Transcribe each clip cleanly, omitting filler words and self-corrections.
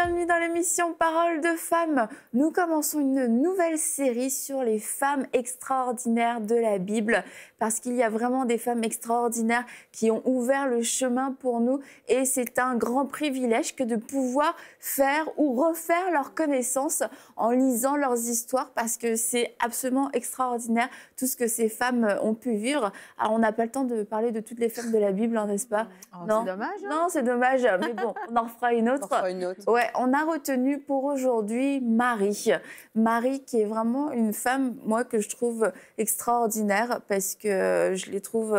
bienvenue dans l'émission Paroles de femmes. Nous commençons une nouvelle série sur les femmes extraordinaires de la Bible parce qu'il y a vraiment des femmes extraordinaires qui ont ouvert le chemin pour nous et c'est un grand privilège que de pouvoir faire ou refaire leur connaissance en lisant leurs histoires parce que c'est absolument extraordinaire tout ce que ces femmes ont pu vivre. Alors on n'a pas le temps de parler de toutes les femmes de la Bible, hein, n'est-ce pas? Oh, Non, c'est dommage. Hein? Non, c'est dommage, mais bon, on en refera une autre. Ouais, on a retenu pour aujourd'hui Marie. Marie qui est vraiment une femme, moi, que je trouve extraordinaire parce que je les trouve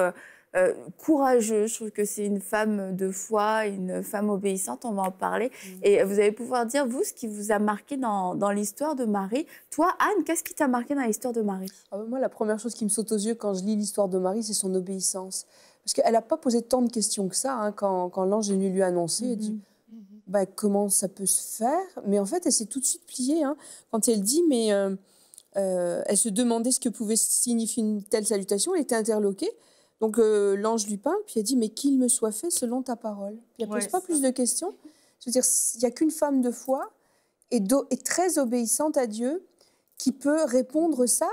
courageuse. Je trouve que c'est une femme de foi, une femme obéissante, on va en parler. Et vous allez pouvoir dire, vous, ce qui vous a marqué dans l'histoire de Marie. Toi, Anne, qu'est-ce qui t'a marqué dans l'histoire de Marie? Moi, la première chose qui me saute aux yeux quand je lis l'histoire de Marie, c'est son obéissance. Parce qu'elle n'a pas posé tant de questions que ça, hein, quand l'ange est venu lui annoncer. Elle dit, comment ça peut se faire? Mais en fait, elle s'est tout de suite pliée. Hein, quand elle dit, elle se demandait ce que pouvait signifier une telle salutation. Elle était interloquée. Donc l'ange lui parle, puis elle dit, mais qu'il me soit fait selon ta parole. Puis elle ne pose pas plus de questions. Je veux dire, il n'y a qu'une femme de foi et très obéissante à Dieu qui peut répondre ça,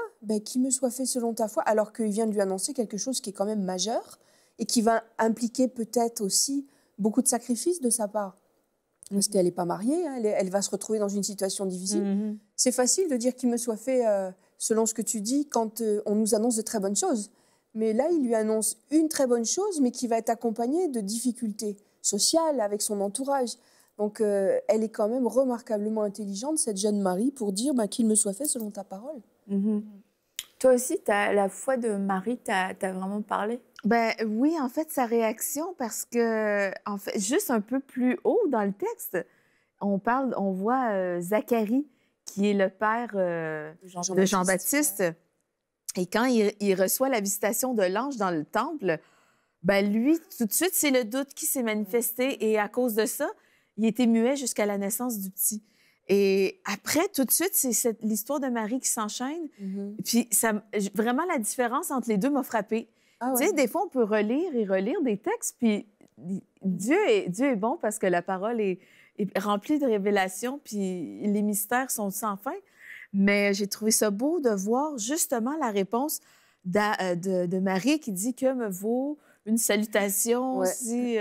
qu'il me soit fait selon ta foi, alors qu'il vient de lui annoncer quelque chose qui est quand même majeur et qui va impliquer peut-être aussi beaucoup de sacrifices de sa part. Parce qu'elle n'est pas mariée, hein, elle va se retrouver dans une situation difficile. C'est facile de dire qu'il me soit fait selon ce que tu dis quand on nous annonce de très bonnes choses. Mais là, il lui annonce une très bonne chose, mais qui va être accompagnée de difficultés sociales avec son entourage. Donc, elle est quand même remarquablement intelligente, cette jeune Marie, pour dire qu'il me soit fait selon ta parole. Toi aussi, la foi de Marie t'a vraiment parlé? Oui, en fait, sa réaction, parce que, en fait, juste un peu plus haut dans le texte, on voit Zacharie, qui est le père de Jean-Baptiste. Et quand il reçoit la visitation de l'ange dans le temple, lui, tout de suite, c'est le doute qui s'est manifesté. Et à cause de ça, il était muet jusqu'à la naissance du petit. Et après, tout de suite, c'est l'histoire de Marie qui s'enchaîne. Puis vraiment, la différence entre les deux m'a frappée. Tu sais, des fois, on peut relire et relire des textes, puis Dieu est bon parce que la parole est remplie de révélations, puis les mystères sont sans fin. Mais j'ai trouvé ça beau de voir justement la réponse de Marie qui dit « Que me vaut une salutation si...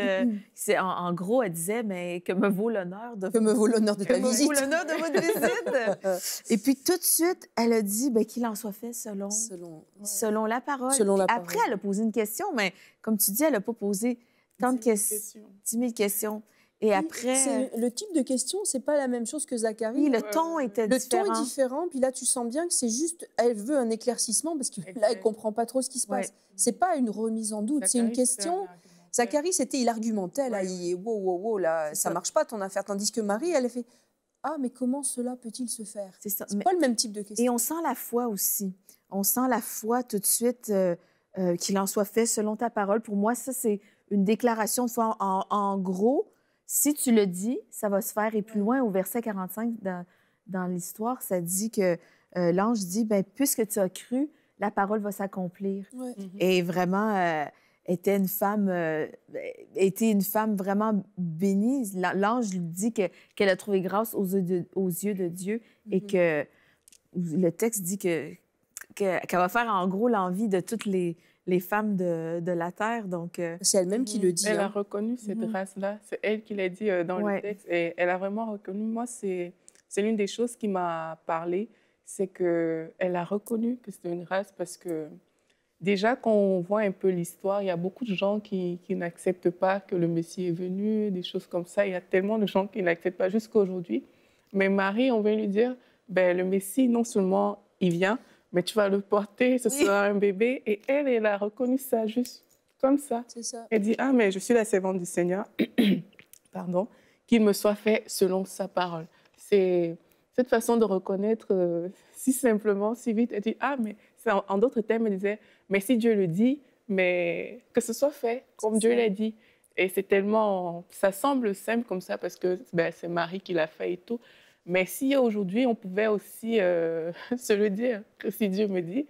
en gros, elle disait « Mais que me vaut l'honneur de... » Que me vaut l'honneur de ta visite. Que me vaut l'honneur de votre visite. Et puis tout de suite, elle a dit qu'il en soit fait selon la parole. Après, elle a posé une question, mais comme tu dis, elle n'a pas posé tant de questions. 10 000 questions. Et après... Le type de question, c'est pas la même chose que Zacharie. Oui, le ton était différent. Le ton est différent, puis là, tu sens bien que c'est juste... Elle veut un éclaircissement, parce que là, elle comprend pas trop ce qui se passe. C'est pas une remise en doute, c'est une question... Zacharie, il argumentait, là, wow, là, ça marche pas ton affaire. Tandis que Marie, elle a fait, mais comment cela peut-il se faire? C'est pas le même type de question. Et on sent la foi aussi. On sent la foi tout de suite, qu'il en soit fait selon ta parole. Pour moi, ça, c'est une déclaration de foi. En gros, si tu le dis, ça va se faire. Et plus loin, au verset 45 dans l'histoire, ça dit que l'ange dit, puisque tu as cru, la parole va s'accomplir. Et vraiment... était une femme vraiment bénie. L'ange lui dit qu'elle a trouvé grâce aux yeux de Dieu et que le texte dit qu'elle va faire en gros l'envie de toutes les femmes de la terre. Donc, c'est elle-même qui le dit. Elle a reconnu cette grâce-là. C'est elle qui l'a dit dans le texte. Et elle a vraiment reconnu. Moi, c'est l'une des choses qui m'a parlé. C'est qu'elle a reconnu que c'était une grâce parce que déjà, quand on voit un peu l'histoire, il y a beaucoup de gens qui n'acceptent pas que le Messie est venu, des choses comme ça. Il y a tellement de gens qui n'acceptent pas jusqu'à aujourd'hui. Mais Marie, on vient lui dire, le Messie, non seulement il vient, mais tu vas le porter, ce sera un bébé. Et elle a reconnu ça juste comme ça. C'est ça. Elle dit, mais je suis la servante du Seigneur, pardon, qu'il me soit fait selon sa parole. C'est cette façon de reconnaître si simplement, si vite. Elle dit, mais en d'autres termes, elle disait, mais si Dieu le dit, mais que ce soit fait comme Dieu l'a dit. Et c'est tellement... Ça semble simple comme ça parce que c'est Marie qui l'a fait et tout. Mais si aujourd'hui, on pouvait aussi se le dire, que si Dieu me dit,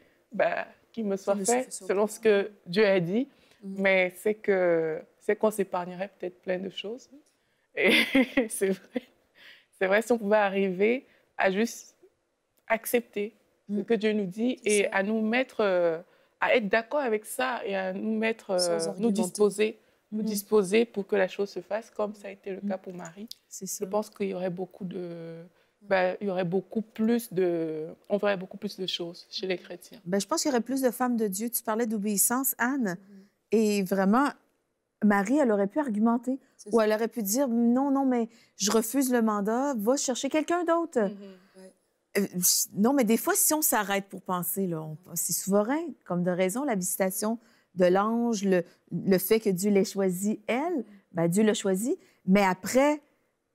qu'il me soit fait selon ce que Dieu a dit, mais c'est qu'on s'épargnerait peut-être plein de choses. Et c'est vrai. C'est vrai, si on pouvait arriver à juste accepter ce que Dieu nous dit et à nous mettre, à être d'accord avec ça et à nous mettre, nous disposer pour que la chose se fasse comme ça a été le cas pour Marie. Je pense qu'il y aurait beaucoup de... il y aurait beaucoup plus de... On verrait beaucoup plus de choses chez les chrétiens. Je pense qu'il y aurait plus de femmes de Dieu. Tu parlais d'obéissance, Anne. Et vraiment, Marie, elle aurait pu argumenter. Ou elle aurait pu dire, non, mais je refuse le mandat, va chercher quelqu'un d'autre. Non, mais des fois, si on s'arrête pour penser, c'est souverain, comme de raison, la visitation de l'ange, le fait que Dieu l'ait choisi, elle, Dieu l'a choisi. Mais après...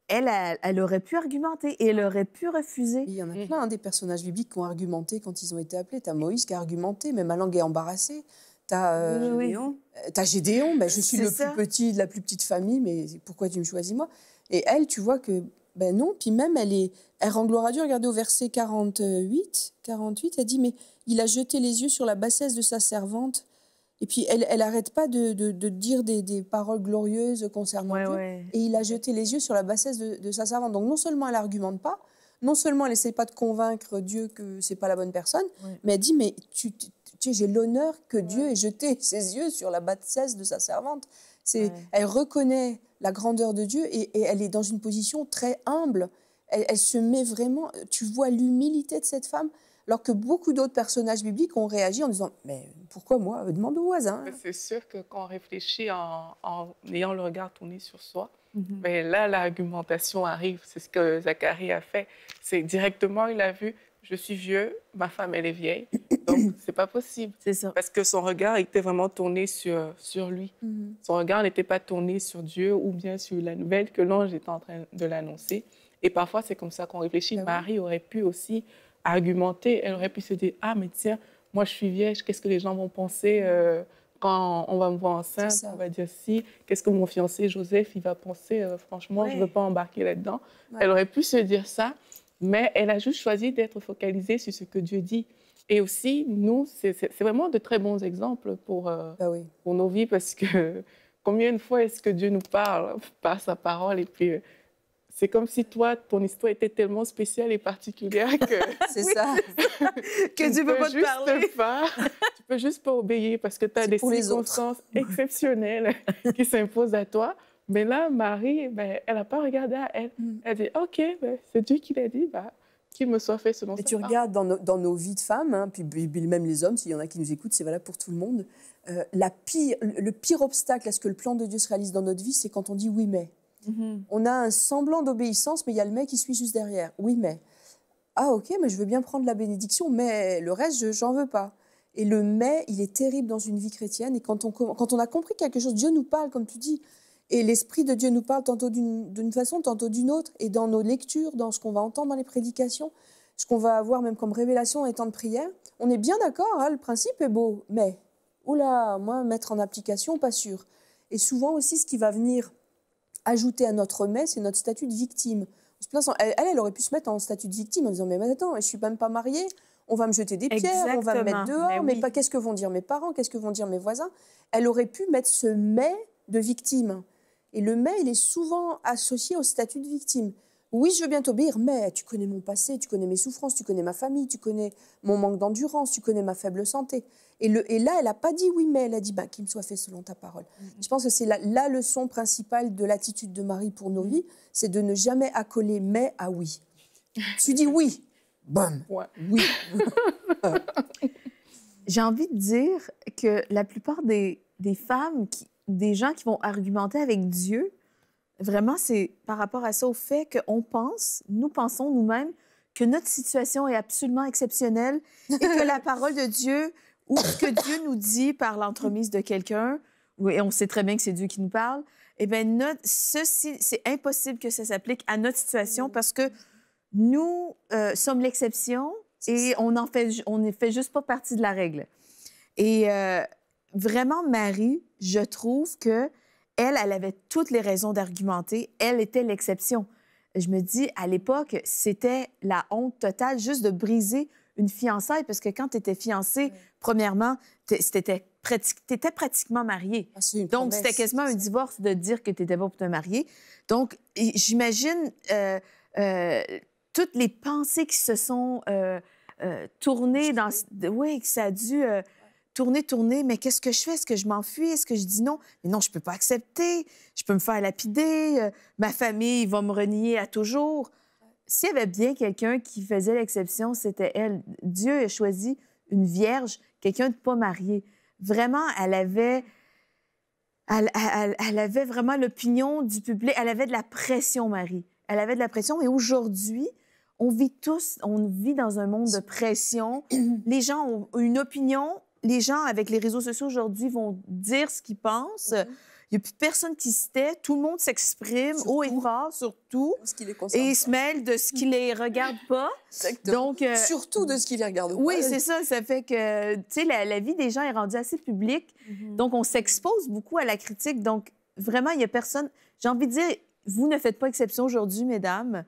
Elle aurait pu argumenter et elle aurait pu refuser. Il y en a plein des personnages bibliques qui ont argumenté quand ils ont été appelés. Tu as Moïse qui a argumenté, mais ma langue est embarrassée. Tu as Gédéon, je suis le plus petit de la plus petite famille, mais pourquoi tu me choisis moi? Et elle, tu vois que, non, puis même elle rend gloire à Dieu. Regardez au verset 48, elle dit, mais il a jeté les yeux sur la bassesse de sa servante. Et puis, elle n'arrête pas de dire des paroles glorieuses concernant Dieu. Et il a jeté les yeux sur la bassesse de sa servante. Donc, non seulement elle n'argumente pas, non seulement elle n'essaie pas de convaincre Dieu que ce n'est pas la bonne personne, mais elle dit, mais j'ai l'honneur que Dieu ait jeté ses yeux sur la bassesse de sa servante. Elle reconnaît la grandeur de Dieu et elle est dans une position très humble. Elle se met vraiment... Tu vois l'humilité de cette femme. Alors que beaucoup d'autres personnages bibliques ont réagi en disant « Mais pourquoi moi? Demande au voisin. » C'est sûr que quand on réfléchit en ayant le regard tourné sur soi, mais là, l'argumentation arrive. C'est ce que Zacharie a fait. C'est directement, il a vu « Je suis vieux, ma femme, elle est vieille. » Donc, c'est pas possible. C'est ça. Parce que son regard était vraiment tourné sur lui. Son regard n'était pas tourné sur Dieu ou bien sur la nouvelle que l'ange était en train de l'annoncer. Et parfois, c'est comme ça qu'on réfléchit. Marie aurait pu aussi argumenter, elle aurait pu se dire « Ah, mais tiens, moi, je suis vieille, qu'est-ce que les gens vont penser quand on va me voir enceinte? On va dire si, qu'est-ce que mon fiancé Joseph, il va penser franchement, je ne veux pas embarquer là-dedans. » Elle aurait pu se dire ça, mais elle a juste choisi d'être focalisée sur ce que Dieu dit. Et aussi, nous, c'est vraiment de très bons exemples pour nos vies, parce que combien de fois est-ce que Dieu nous parle par sa parole et puis... C'est comme si toi, ton histoire était tellement spéciale et particulière que... C'est ça. Que Dieu ne peut pas te parler. Tu peux juste pas obéir parce que tu as des circonstances exceptionnelles qui s'imposent à toi. Mais là, Marie, elle n'a pas regardé à elle. Elle dit, OK, c'est Dieu qui l'a dit, qu'il me soit fait selon ça. Et tu regardes dans nos vies de femmes, puis même les hommes, s'il y en a qui nous écoutent, c'est valable pour tout le monde, le pire obstacle à ce que le plan de Dieu se réalise dans notre vie, c'est quand on dit « oui, mais ». On a un semblant d'obéissance, mais il y a le mais qui suit juste derrière. Oui, mais. Ah, OK, mais je veux bien prendre la bénédiction, mais le reste, j'en veux pas. Et le mais, il est terrible dans une vie chrétienne. Et quand on a compris quelque chose, Dieu nous parle, comme tu dis. Et l'Esprit de Dieu nous parle tantôt d'une façon, tantôt d'une autre. Et dans nos lectures, dans ce qu'on va entendre dans les prédications, ce qu'on va avoir même comme révélation dans les temps de prière, on est bien d'accord, le principe est beau. Mais, oula, moi, mettre en application, pas sûr. Et souvent aussi, ce qui va venir ajouter à notre mais, c'est notre statut de victime. Elle aurait pu se mettre en statut de victime en disant « Mais attends, je ne suis même pas mariée, on va me jeter des pierres, on va me mettre dehors, mais qu'est-ce que vont dire mes parents, qu'est-ce que vont dire mes voisins ?» Elle aurait pu mettre ce mais de victime. Et le mais, il est souvent associé au statut de victime. Oui, je veux bien t'obéir, mais tu connais mon passé, tu connais mes souffrances, tu connais ma famille, tu connais mon manque d'endurance, tu connais ma faible santé. Et là, elle n'a pas dit oui, mais elle a dit qu'il me soit fait selon ta parole. Je pense que c'est la leçon principale de l'attitude de Marie pour nos vies, c'est de ne jamais accoler mais à oui. Tu dis oui, bam, oui. J'ai envie de dire que la plupart des femmes, des gens qui vont argumenter avec Dieu, vraiment, c'est par rapport à ça, au fait nous pensons nous-mêmes que notre situation est absolument exceptionnelle et que la parole de Dieu ou ce que Dieu nous dit par l'entremise de quelqu'un, et on sait très bien que c'est Dieu qui nous parle, eh bien, ceci, c'est impossible que ça s'applique à notre situation parce que nous sommes l'exception et on ne fait juste pas partie de la règle. Et vraiment, Marie, je trouve que elle avait toutes les raisons d'argumenter. Elle était l'exception. Je me dis, à l'époque, c'était la honte totale juste de briser une fiançaille, parce que quand tu étais fiancée, premièrement, tu étais pratiquement mariée. Donc, c'était quasiment un divorce de dire que tu n'étais pas pour te marier. Donc, j'imagine toutes les pensées qui se sont tournées dans... Oui, que ça a dû tourner. Mais qu'est-ce que je fais? Est-ce que je m'enfuis? Est-ce que je dis non? Mais non, je ne peux pas accepter. Je peux me faire lapider. Ma famille va me renier à toujours. S'il y avait bien quelqu'un qui faisait l'exception, c'était elle. Dieu a choisi une vierge, quelqu'un de pas marié. Vraiment, elle avait vraiment l'opinion du public. Elle avait de la pression, Marie. Elle avait de la pression. Et aujourd'hui, on vit dans un monde de pression. Les gens ont une opinion. Les gens, avec les réseaux sociaux aujourd'hui, vont dire ce qu'ils pensent. Il n'y a plus personne qui se tait. Tout le monde s'exprime haut et fort sur tout. Et se mêle de ce qui les regarde pas. Exactement. Donc, surtout de ce qui les regarde pas. Oui, c'est ça. Ça fait que, tu sais, la vie des gens est rendue assez publique. Donc, on s'expose beaucoup à la critique. Donc, vraiment, il n'y a personne... J'ai envie de dire, vous ne faites pas exception aujourd'hui, mesdames.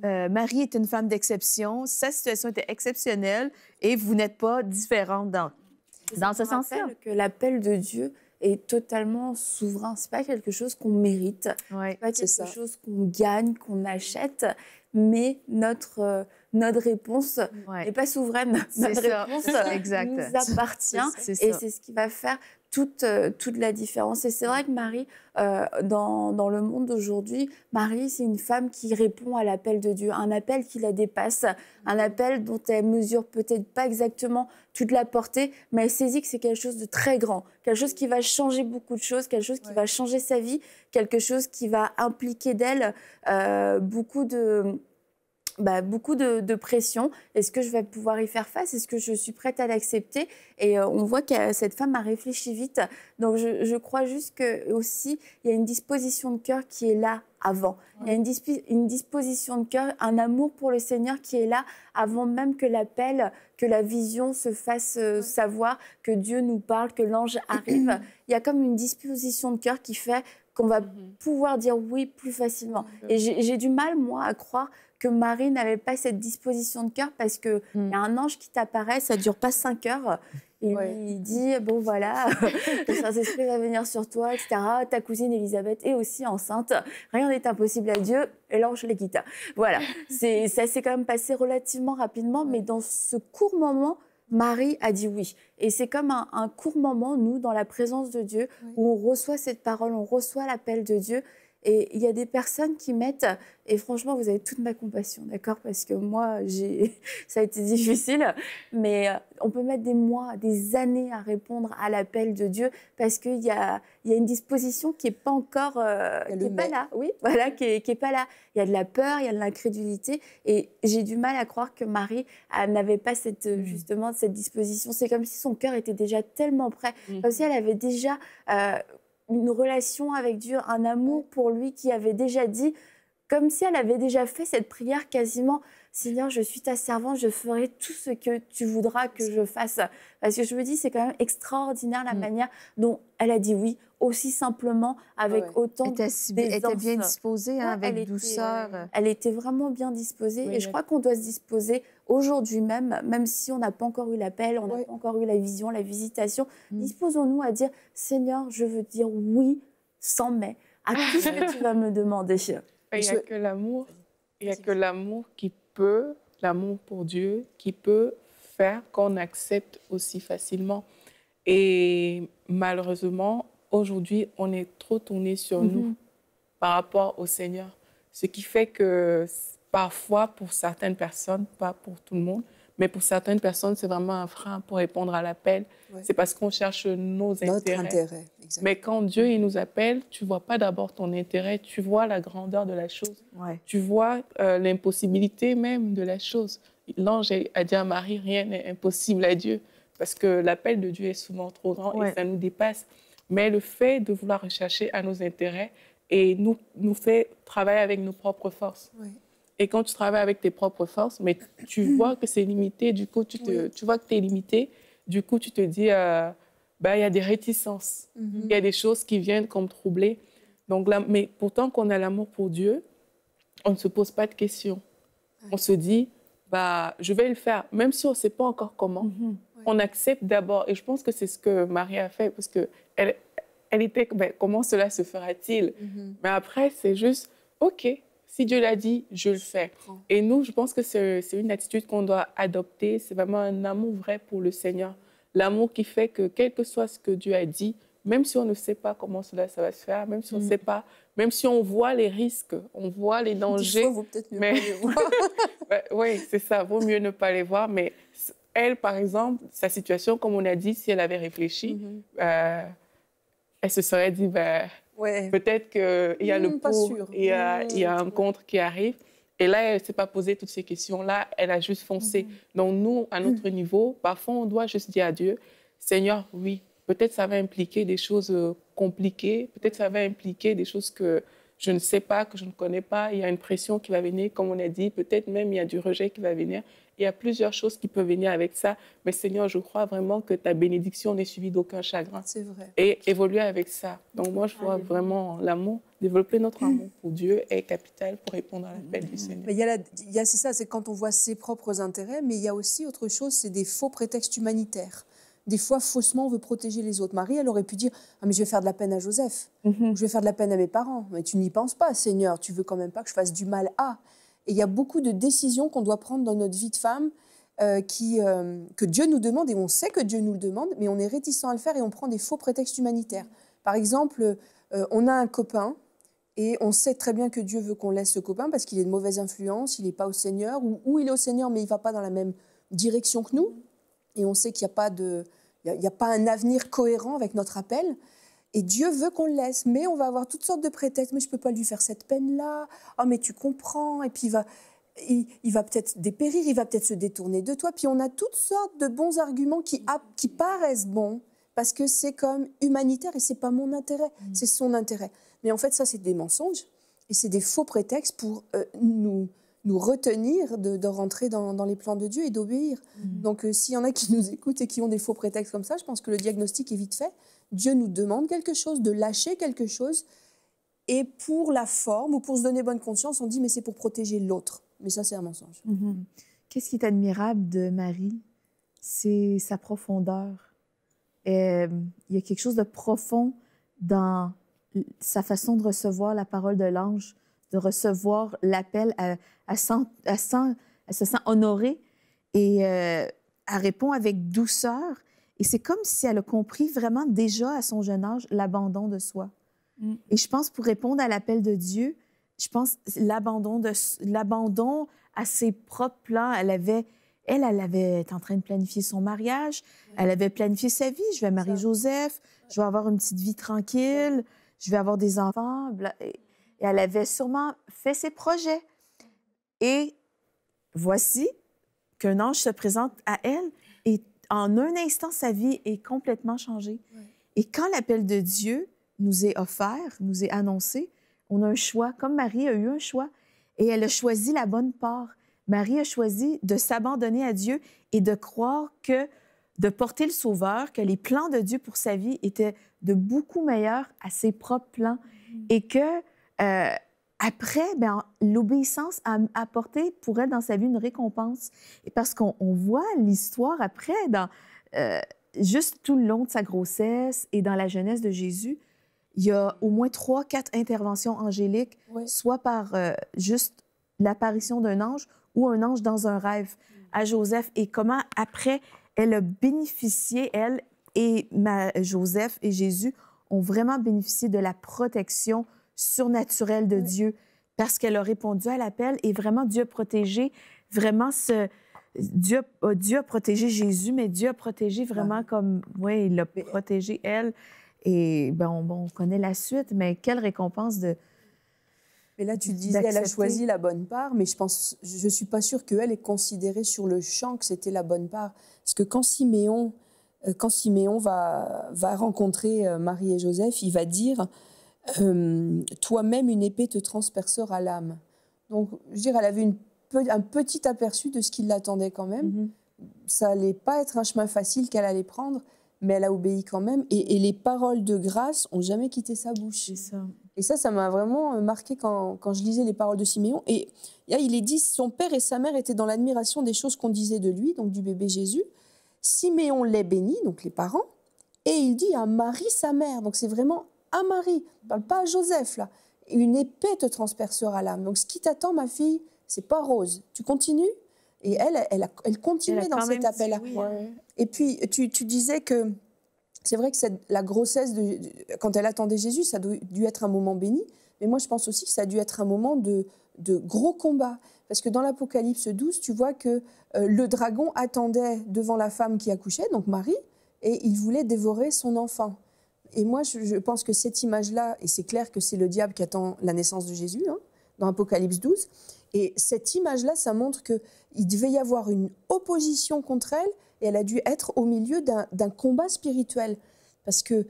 Marie est une femme d'exception. Sa situation était exceptionnelle et vous n'êtes pas différente dans ce sens-là. Que l'appel de Dieu est totalement souverain. C'est pas quelque chose qu'on mérite, c'est pas quelque chose qu'on gagne, qu'on achète, mais notre réponse n'est pas souveraine. Notre réponse nous appartient et c'est ce qui va faire toute la différence. Et c'est vrai que Marie, dans le monde d'aujourd'hui, Marie, c'est une femme qui répond à l'appel de Dieu, un appel qui la dépasse, un appel dont elle mesure peut-être pas exactement toute la portée, mais elle saisit que c'est quelque chose de très grand, quelque chose qui va changer beaucoup de choses, quelque chose qui va changer sa vie, quelque chose qui va impliquer d'elle beaucoup de pression. Est-ce que je vais pouvoir y faire face? Est-ce que je suis prête à l'accepter? Et on voit que cette femme a réfléchi vite. Donc, je crois juste qu'aussi, il y a une disposition de cœur qui est là avant. Il y a une disposition de cœur, un amour pour le Seigneur qui est là avant même que l'appel, que la vision se fasse savoir, que Dieu nous parle, que l'ange arrive. Il y a comme une disposition de cœur qui fait qu'on va pouvoir dire oui plus facilement. Et j'ai du mal, moi, à croire que Marie n'avait pas cette disposition de cœur parce qu'il y a un ange qui t'apparaît, ça ne dure pas 5 heures. Il dit, bon voilà, le Saint-Esprit va venir sur toi, etc. Ta cousine Élisabeth est aussi enceinte. Rien n'est impossible à Dieu. Et l'ange les quitte. Voilà. Ça s'est quand même passé relativement rapidement, mais dans ce court moment, Marie a dit oui. Et c'est comme un court moment, nous, dans la présence de Dieu, où on reçoit cette parole, on reçoit l'appel de Dieu. Et il y a des personnes qui mettent, et franchement, vous avez toute ma compassion, d'accord? Parce que moi, ça a été difficile, mais on peut mettre des mois, des années à répondre à l'appel de Dieu parce qu'il y a une disposition qui n'est pas encore, qui n'est pas là. Oui, voilà, qui est pas là. Il y a de la peur, il y a de l'incrédulité, et j'ai du mal à croire que Marie n'avait pas justement cette disposition. C'est comme si son cœur était déjà tellement prêt, comme si elle avait déjà une relation avec Dieu, un amour pour lui qui avait déjà dit, comme si elle avait déjà fait cette prière quasiment, Seigneur, je suis ta servante, je ferai tout ce que tu voudras que je fasse. Parce que je me dis, c'est quand même extraordinaire la manière dont elle a dit oui, aussi simplement, avec autant d'aisance. Elle était bien disposée, avec douceur. Elle était vraiment bien disposée. Et je crois qu'on doit se disposer aujourd'hui même si on n'a pas encore eu l'appel, on n'a pas encore eu la vision, la visitation. Disposons-nous à dire, Seigneur, je veux dire oui, sans mais, à tout ce que tu vas me demander. Il n'y a que l'amour. Il n'y a que l'amour l'amour pour Dieu, qui peut faire qu'on accepte aussi facilement. Et malheureusement, aujourd'hui, on est trop tourné sur nous par rapport au Seigneur. Ce qui fait que parfois, pour certaines personnes, pas pour tout le monde, mais pour certaines personnes, c'est vraiment un frein pour répondre à l'appel. C'est parce qu'on cherche notre intérêt. Mais quand Dieu il nous appelle, tu ne vois pas d'abord ton intérêt, tu vois la grandeur de la chose. Tu vois l'impossibilité même de la chose. L'ange a dit à Marie, rien n'est impossible à Dieu, parce que l'appel de Dieu est souvent trop grand et ça nous dépasse. Mais le fait de vouloir rechercher à nos intérêts et nous fait travailler avec nos propres forces. Et quand tu travailles avec tes propres forces, mais tu vois que c'est limité, du coup, tu vois que tu es limité, du coup, tu te dis, il y a des réticences, il y a des choses qui viennent comme troubler. Donc, là, mais pourtant qu'on a l'amour pour Dieu, on ne se pose pas de questions. On se dit, je vais le faire, même si on ne sait pas encore comment. On accepte d'abord. Et je pense que c'est ce que Marie a fait, parce qu'elle était, comment cela se fera-t-il? Mais après, c'est juste, OK, Si Dieu l'a dit, je le fais. Et nous, je pense que c'est une attitude qu'on doit adopter. C'est vraiment un amour vrai pour le Seigneur. L'amour qui fait que, quel que soit ce que Dieu a dit, même si on ne sait pas comment ça va se faire, même si on ne sait pas, même si on voit les risques, on voit les dangers. Il vaut peut-être mieux pas les voir. Oui, c'est ça, vaut mieux ne pas les voir. Mais elle, par exemple, sa situation, comme on a dit, si elle avait réfléchi, elle se serait dit, peut-être qu'il y a le pour, il y a un contre qui arrive. Et là, elle ne s'est pas posé toutes ces questions-là, elle a juste foncé. Donc nous, à notre niveau, parfois, on doit juste dire à Dieu, Seigneur, oui, peut-être ça va impliquer des choses compliquées, peut-être ça va impliquer des choses que je ne sais pas, que je ne connais pas. Il y a une pression qui va venir, comme on a dit, peut-être même il y a du rejet qui va venir. Il y a plusieurs choses qui peuvent venir avec ça. Mais Seigneur, je crois vraiment que ta bénédiction n'est suivie d'aucun chagrin. C'est vrai. Et évoluer avec ça. Donc moi, je vois vraiment l'amour, développer notre amour pour Dieu est capital pour répondre à l'appel du Seigneur. Mais c'est ça, c'est quand on voit ses propres intérêts, mais il y a aussi autre chose, c'est des faux prétextes humanitaires. Des fois, faussement, on veut protéger les autres. Marie, elle aurait pu dire « Ah, mais je vais faire de la peine à Joseph. Je vais faire de la peine à mes parents. » Mais tu n'y penses pas, Seigneur. Tu veux quand même pas que je fasse du mal à. Et il y a beaucoup de décisions qu'on doit prendre dans notre vie de femme que Dieu nous demande, et on sait que Dieu nous le demande, mais on est réticent à le faire et on prend des faux prétextes humanitaires. Par exemple, on a un copain et on sait très bien que Dieu veut qu'on laisse ce copain parce qu'il est de mauvaise influence, il n'est pas au Seigneur, ou il est au Seigneur mais il ne va pas dans la même direction que nous. Et on sait qu'il n'y a pas un avenir cohérent avec notre appel. Et Dieu veut qu'on le laisse, mais on va avoir toutes sortes de prétextes. Mais je ne peux pas lui faire cette peine-là. Oh, mais tu comprends. Et puis, il va peut-être dépérir, il va peut-être se détourner de toi. Puis on a toutes sortes de bons arguments qui paraissent bons, parce que c'est comme humanitaire et ce n'est pas mon intérêt, c'est son intérêt. Mais en fait, ça, c'est des mensonges. Et c'est des faux prétextes pour nous retenir de rentrer dans les plans de Dieu et d'obéir. Donc, s'il y en a qui nous écoutent et qui ont des faux prétextes comme ça, je pense que le diagnostic est vite fait. Dieu nous demande quelque chose, de lâcher quelque chose. Et pour la forme ou pour se donner bonne conscience, on dit « mais c'est pour protéger l'autre ». Mais ça, c'est un mensonge. Qu'est-ce qui est admirable de Marie? C'est sa profondeur. Il y a quelque chose de profond dans sa façon de recevoir la parole de l'ange, de recevoir l'appel, elle se sent honorée et elle répond avec douceur. Et c'est comme si elle a compris vraiment déjà à son jeune âge l'abandon de soi. Et je pense pour répondre à l'appel de Dieu, je pense l'abandon à ses propres plans. Elle avait été en train de planifier son mariage, elle avait planifié sa vie. Je vais marier Joseph, je vais avoir une petite vie tranquille, je vais avoir des enfants. Et elle avait sûrement fait ses projets. Et voici qu'un ange se présente à elle et en un instant, sa vie est complètement changée. Et quand l'appel de Dieu nous est offert, nous est annoncé, on a un choix, comme Marie a eu un choix. Et elle a choisi la bonne part. Marie a choisi de s'abandonner à Dieu et de croire que, de porter le Sauveur, que les plans de Dieu pour sa vie étaient de beaucoup meilleurs à ses propres plans. Et que, après, l'obéissance a apporté pour elle dans sa vie une récompense. Et parce qu'on voit l'histoire après, juste tout le long de sa grossesse et dans la jeunesse de Jésus, il y a au moins 3-4 interventions angéliques, soit par juste l'apparition d'un ange ou un ange dans un rêve à Joseph. Et comment, après, elle a bénéficié, elle et Joseph et Jésus ont vraiment bénéficié de la protection surnaturelle de Dieu parce qu'elle a répondu à l'appel et vraiment Dieu a protégé, vraiment Dieu a protégé Jésus, mais Dieu a protégé vraiment comme, il l'a protégé elle. Et on connaît la suite, mais quelle récompense de... Mais là, tu disais, elle a choisi la bonne part, mais je ne suis pas sûre qu'elle ait considéré sur le champ que c'était la bonne part. Parce que quand Siméon va rencontrer Marie et Joseph, il va dire « Toi-même, une épée te transpercera l'âme ». Donc, je veux dire, elle avait un petit aperçu de ce qui l'attendait quand même. Ça n'allait pas être un chemin facile qu'elle allait prendre, mais elle a obéi quand même. Et les paroles de grâce n'ont jamais quitté sa bouche. C'est ça. Et ça m'a vraiment marqué quand je lisais les paroles de Siméon. Et là, il est dit, son père et sa mère étaient dans l'admiration des choses qu'on disait de lui, donc du bébé Jésus. Siméon les bénit, donc les parents, et il dit à Marie, sa mère. Donc c'est vraiment à Marie, il ne parle pas à Joseph, là. Une épée te transpercera l'âme. Donc, ce qui t'attend, ma fille, c'est pas rose. Tu continues. Et elle continuait dans cet appel-là. Oui. Ouais. Et puis, tu disais que c'est vrai que la grossesse, quand elle attendait Jésus, ça a dû être un moment béni. Mais moi, je pense aussi que ça a dû être un moment de gros combat. Parce que dans l'Apocalypse 12, tu vois que le dragon attendait devant la femme qui accouchait, donc Marie, et il voulait dévorer son enfant. Et moi, je pense que cette image-là, et c'est clair que c'est le diable qui attend la naissance de Jésus, hein, dans Apocalypse 12, et cette image-là, ça montre qu'il devait y avoir une opposition contre elle, et elle a dû être au milieu d'un combat spirituel. Parce que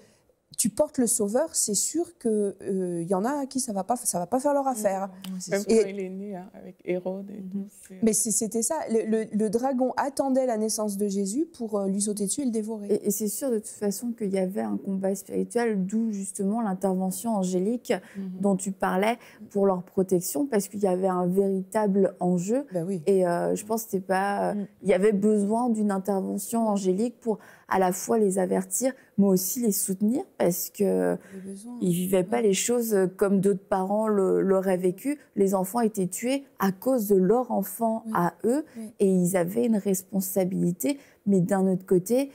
tu portes le Sauveur, c'est sûr qu'il y en a à qui ça va pas faire leur affaire. Même quand il est né avec Hérode et tout. Mais c'était ça. Le dragon attendait la naissance de Jésus pour lui sauter dessus et le dévorer. Et c'est sûr de toute façon qu'il y avait un combat spirituel, d'où justement l'intervention angélique dont tu parlais pour leur protection, parce qu'il y avait un véritable enjeu. Ben oui. Et je pense que c'était pas. Il y avait besoin d'une intervention angélique pour à la fois les avertir, mais aussi les soutenir, parce que ils vivaient pas les choses comme d'autres parents l'auraient vécu. Les enfants étaient tués à cause de leur enfant à eux, et ils avaient une responsabilité. Mais d'un autre côté,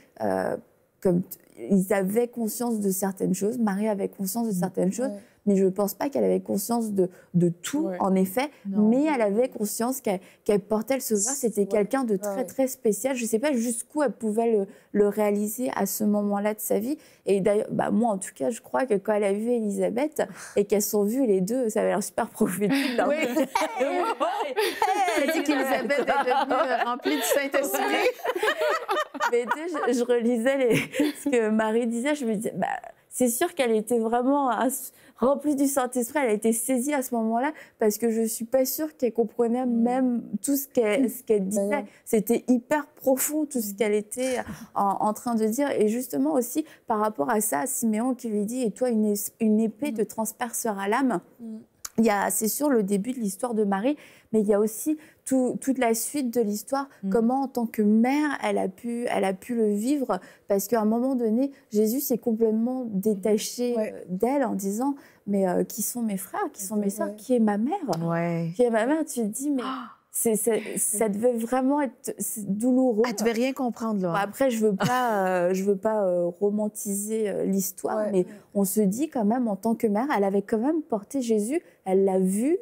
comme ils avaient conscience de certaines choses, Marie avait conscience de certaines choses, mais je ne pense pas qu'elle avait conscience de tout, en effet. Non. Mais elle avait conscience qu'elle portait le Sauveur. C'était quelqu'un de très, très spécial. Je ne sais pas jusqu'où elle pouvait le réaliser à ce moment-là de sa vie. Et d'ailleurs, moi, en tout cas, je crois que quand elle a vu Élisabeth et qu'elles sont vues les deux, ça avait l'air super prophétique. Oui. Elle dit qu'Élisabeth est devenue remplie du Saint-Esprit. Mais tu sais, je relisais ce que Marie disait. Je me disais, c'est sûr qu'elle était vraiment remplie du Saint-Esprit. Elle a été saisie à ce moment-là parce que je ne suis pas sûre qu'elle comprenait même tout ce qu'elle disait. C'était hyper profond, tout ce qu'elle était en train de dire. Et justement aussi, par rapport à ça, Siméon qui lui dit « Et toi, une épée te transpercera l'âme ». Il y a, c'est sûr, le début de l'histoire de Marie, mais il y a aussi toute la suite de l'histoire, comment en tant que mère, elle a pu le vivre, parce qu'à un moment donné, Jésus s'est complètement détaché d'elle en disant « Mais qui sont mes frères, qui sont mes sœurs, qui est ma mère ?» Qui est ma mère, tu te dis « Mais… » ça devait vraiment être douloureux. Elle ne devait rien comprendre, là. Après, je veux pas romantiser l'histoire, mais on se dit quand même, en tant que mère, elle avait quand même porté Jésus, elle l'a vu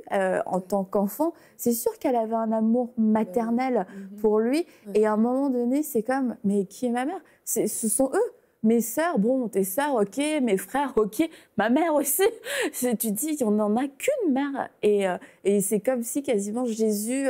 en tant qu'enfant. C'est sûr qu'elle avait un amour maternel pour lui. Et à un moment donné, c'est comme, mais qui est ma mère ? Ce sont eux. Mes sœurs, bon, tes sœurs, ok, mes frères, ok, ma mère aussi. Tu dis, on n'en a qu'une mère. Et c'est comme si quasiment Jésus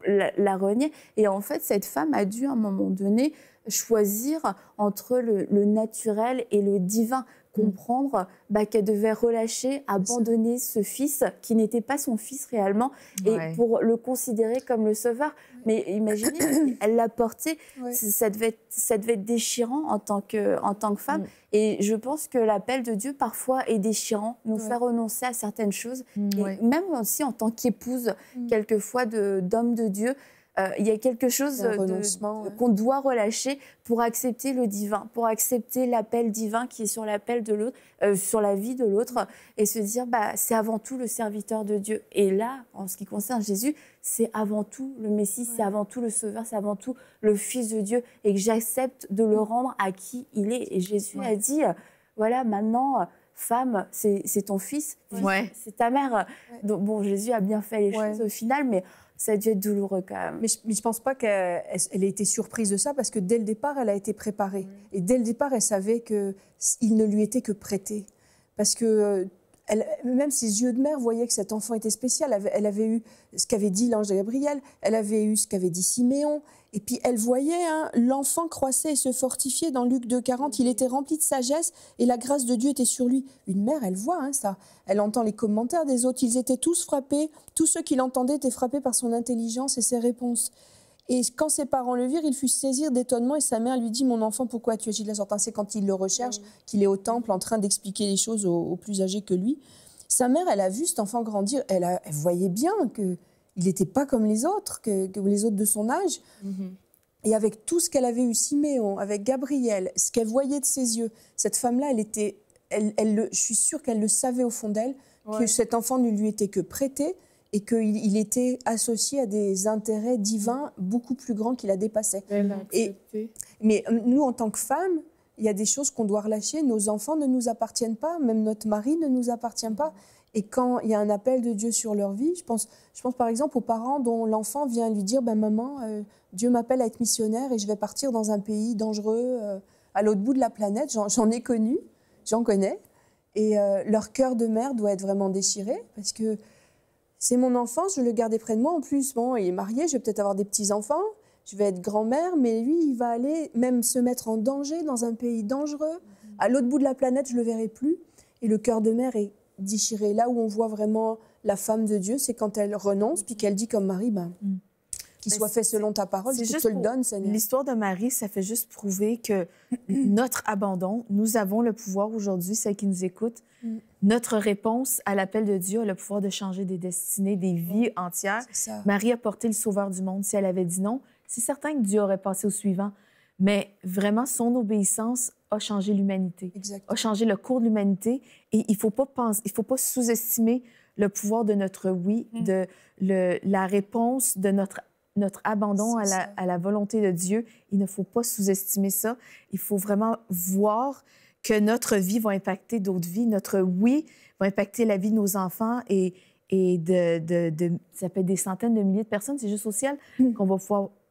la reniait. Et en fait, cette femme a dû, à un moment donné, choisir entre le naturel et le divin. Comprendre qu'elle devait relâcher, abandonner ce fils qui n'était pas son fils réellement, et pour le considérer comme le sauveur. Mais imaginez, elle l'a porté, ça devait être déchirant en tant que femme. Et je pense que l'appel de Dieu parfois est déchirant, nous fait renoncer à certaines choses. Et même aussi en tant qu'épouse, quelquefois d'homme de Dieu, il y a quelque chose qu'on doit relâcher pour accepter le divin, pour accepter l'appel divin qui est sur l'appel de l'autre, sur la vie de l'autre, et se dire c'est avant tout le serviteur de Dieu. Et là, en ce qui concerne Jésus, c'est avant tout le Messie, c'est avant tout le Sauveur, c'est avant tout le Fils de Dieu, et que j'accepte de le rendre à qui il est. Et Jésus a dit, voilà, maintenant, femme, c'est ton fils, c'est ta mère. Donc, bon, Jésus a bien fait les choses au final, mais ça a dû être douloureux quand même. Mais je ne pense pas qu'elle ait été surprise de ça, parce que dès le départ, elle a été préparée. Et dès le départ, elle savait qu'il ne lui était que prêté. Parce que même ses yeux de mère voyaient que cet enfant était spécial. Elle avait eu ce qu'avait dit l'ange de Gabriel, elle avait eu ce qu'avait dit Siméon. Et puis elle voyait l'enfant croissait et se fortifiait dans Luc 2,40. Il était rempli de sagesse et la grâce de Dieu était sur lui. Une mère, elle voit ça. Elle entend les commentaires des autres. Ils étaient tous frappés. Tous ceux qui l'entendaient étaient frappés par son intelligence et ses réponses. Et quand ses parents le virent, ils furent saisis d'étonnement, et sa mère lui dit « Mon enfant, pourquoi as-tu agi de la sorte ?» C'est quand il le recherche, qu'il est au temple en train d'expliquer les choses aux plus âgés que lui. Sa mère, elle a vu cet enfant grandir. Elle voyait bien qu'il n'était pas comme les autres, que les autres de son âge. Et avec tout ce qu'elle avait eu, Siméon, avec Gabriel, ce qu'elle voyait de ses yeux, cette femme-là, je suis sûre qu'elle le savait au fond d'elle, que cet enfant ne lui était que prêté et qu'il était associé à des intérêts divins beaucoup plus grands qui la dépassaient. Mais nous, en tant que femmes, il y a des choses qu'on doit relâcher. Nos enfants ne nous appartiennent pas, même notre mari ne nous appartient pas. Et quand il y a un appel de Dieu sur leur vie, je pense par exemple aux parents dont l'enfant vient lui dire maman, Dieu m'appelle à être missionnaire et je vais partir dans un pays dangereux à l'autre bout de la planète. J'en ai connu, j'en connais. Et leur cœur de mère doit être vraiment déchiré parce que c'est mon enfant, je le gardais près de moi. En plus, bon, il est marié, je vais peut-être avoir des petits-enfants, je vais être grand-mère, mais lui, il va aller même se mettre en danger dans un pays dangereux. À l'autre bout de la planète, je ne le verrai plus. Et le cœur de mère est déchiré. Là où on voit vraiment la femme de Dieu, c'est quand elle renonce, puis qu'elle dit comme Marie, qu'il soit fait selon ta parole, je te le donne, Seigneur. L'histoire de Marie, ça fait juste prouver que notre abandon, nous avons le pouvoir aujourd'hui, celles qui nous écoutent, notre réponse à l'appel de Dieu a le pouvoir de changer des destinées, des vies entières. Marie a porté le sauveur du monde. Si elle avait dit non, c'est certain que Dieu aurait passé au suivant. Mais vraiment, son obéissance a changé l'humanité, a changé le cours de l'humanité. Et il ne faut pas sous-estimer le pouvoir de notre oui, de la réponse de notre abandon à la volonté de Dieu. Il ne faut pas sous-estimer ça. Il faut vraiment voir que notre vie va impacter d'autres vies. Notre oui va impacter la vie de nos enfants et ça peut être des centaines de milliers de personnes. C'est juste au ciel qu'on va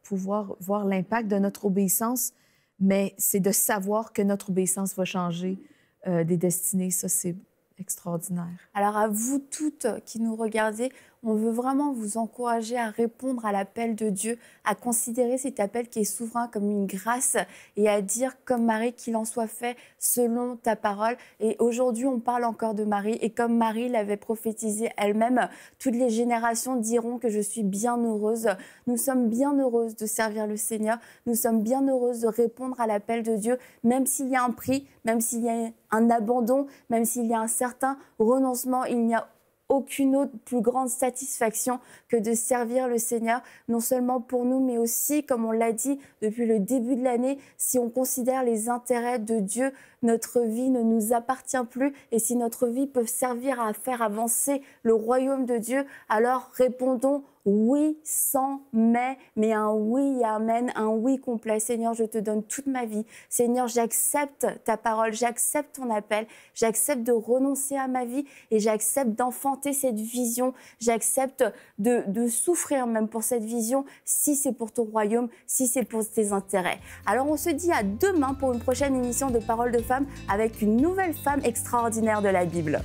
pouvoir voir l'impact de notre obéissance. Mais c'est de savoir que notre obéissance va changer des destinées. Ça, c'est extraordinaire. Alors à vous toutes qui nous regardez, on veut vraiment vous encourager à répondre à l'appel de Dieu, à considérer cet appel qui est souverain comme une grâce et à dire comme Marie qu'il en soit fait selon ta parole. Et aujourd'hui, on parle encore de Marie et comme Marie l'avait prophétisé elle-même, toutes les générations diront que je suis bien heureuse. Nous sommes bien heureuses de servir le Seigneur. Nous sommes bien heureuses de répondre à l'appel de Dieu, même s'il y a un prix, même s'il y a un abandon, même s'il y a un certain renoncement, il n'y a aucune autre plus grande satisfaction que de servir le Seigneur, non seulement pour nous, mais aussi, comme on l'a dit depuis le début de l'année, si on considère les intérêts de Dieu, notre vie ne nous appartient plus. Et si notre vie peut servir à faire avancer le royaume de Dieu, alors répondons oui sans mais un oui et amen, un oui complet. Seigneur, je te donne toute ma vie. Seigneur, j'accepte ta parole, j'accepte ton appel, j'accepte de renoncer à ma vie et j'accepte d'enfanter cette vision. J'accepte de souffrir même pour cette vision, si c'est pour ton royaume, si c'est pour tes intérêts. Alors on se dit à demain pour une prochaine émission de Paroles de Femmes avec une nouvelle femme extraordinaire de la Bible.